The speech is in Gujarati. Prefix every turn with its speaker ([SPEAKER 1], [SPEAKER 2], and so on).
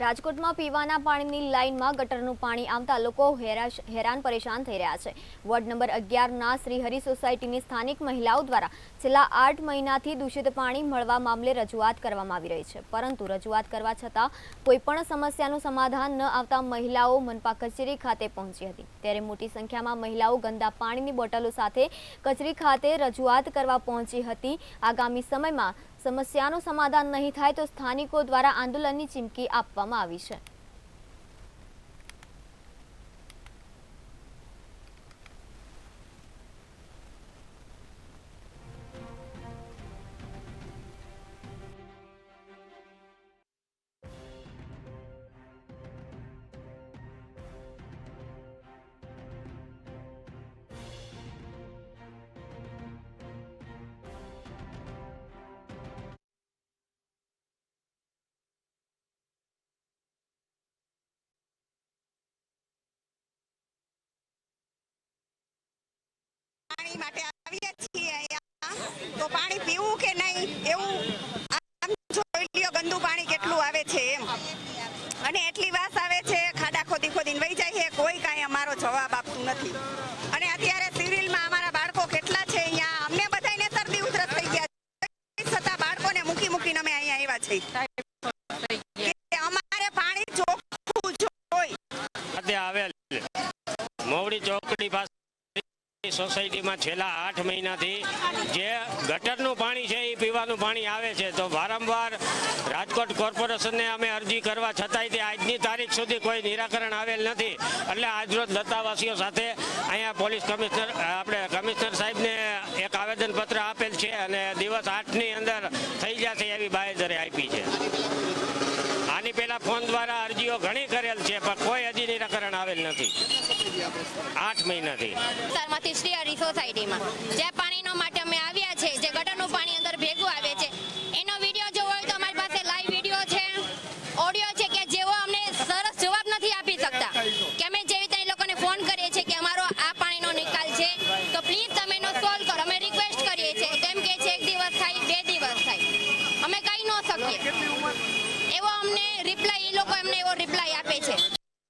[SPEAKER 1] રાજકોટમાં પીવાના પાણીની લાઇનમાં ગટરનું પાણી આવતા લોકો હેરાન પરેશાન થઈ રહ્યા છે। વોર્ડ નંબર 11ના શ્રીહરિ સોસાયટીની સ્થાનિક મહિલાઓ દ્વારા છેલ્લા 8 મહિનાથી દૂષિત પાણી મળવા મામલે રજૂઆત કરવામાં આવી રહી છે, પરંતુ રજૂઆત કરવા છતાં કોઈપણ સમસ્યાનું સમાધાન ન આવતા મહિલાઓ મનપા કચેરી ખાતે પહોંચી હતી। ત્યારે મોટી સંખ્યામાં મહિલાઓ ગંદા પાણીની બોટલો સાથે કચેરી ખાતે રજૂઆત કરવા પહોંચી હતી। આગામી સમયમાં સમસ્યાનું સમાધાન નહીં થાય તો સ્થાનિકો દ્વારા આંદોલનની ચીમકી આપવામાં આવી છે।
[SPEAKER 2] પાણી માટે આવીએ છીએ અહીંયા તો પાણી પીવું કે નહીં એવું આમ જોઈ લ્યો, ગંદુ પાણી કેટલું આવે છે એમ, અને એટલી વાસ આવે છે, ખાડા ખોદીને વહી જાય છે, કોઈ કાંઈ અમારો જવાબ આપતું નથી। અને અત્યારે સિવિલમાં અમારા બાળકો કેટલા છે અહીંયા, અમને બધાને શરદી ઉધરસ થઈ ગયા છતાં બાળકોને મૂકીને અમે અહીંયા આવ્યા છીએ કે અમારે પાણી ચોખ્ખું જોઈએ।
[SPEAKER 3] આવેલ મોવડી ચોકડી પાસે સોસાયટીમાં છેલ્લા 8 મહિનાથી જે ગટરનું પાણી છે એ પીવાનું પાણી આવે છે, તો વારંવાર રાજકોટ કોર્પોરેશનને અમે અરજી કરવા છતાંય તે આજની તારીખ સુધી કોઈ નિરાકરણ આવેલ નથી। એટલે આજરોજ લતાવાસીઓ સાથે અહીંયા પોલીસ કમિશનર કમિશનર સાહેબને એક આવેદનપત્ર આપેલ છે અને દિવસ 8ની અંદર થઈ જશે એવી બાંયધરી આપી છે। આની પહેલા ફોન દ્વારા અરજીઓ ઘણી કરેલ છે પણ કોઈ હજી નિરાકરણ આવેલ નથી 8 મહિનાથી।
[SPEAKER 4] વિસ્તારમાંથી શ્રીહરિ સોસાયટીમાં જે પાણીનો માટે અમે આવ્યા છે, જે ગટરનું પાણી અંદર ભેગું આવે છે, એનો વિડીયો જોવો હોય તો અમારી પાસે લાઈવ વિડીયો છે, ઓડિયો છે કે જેવો અમને સરસ જવાબ નથી આપી શકતા કે અમે જેવી રીતે એ લોકોને ફોન કરીએ છીએ કે અમારો આ પાણીનો નિકાલ છે તો પ્લીઝ તમે એનો સોલ્વ કરો, અમે રિક્વેસ્ટ કરીએ છીએ। તેમ કે છે 1 દિવસ થાય 2 દિવસ થાય, અમે કહી ન શકીએ એવો અમને રિપ્લાય, એ લોકો એમને એવો રિપ્લાય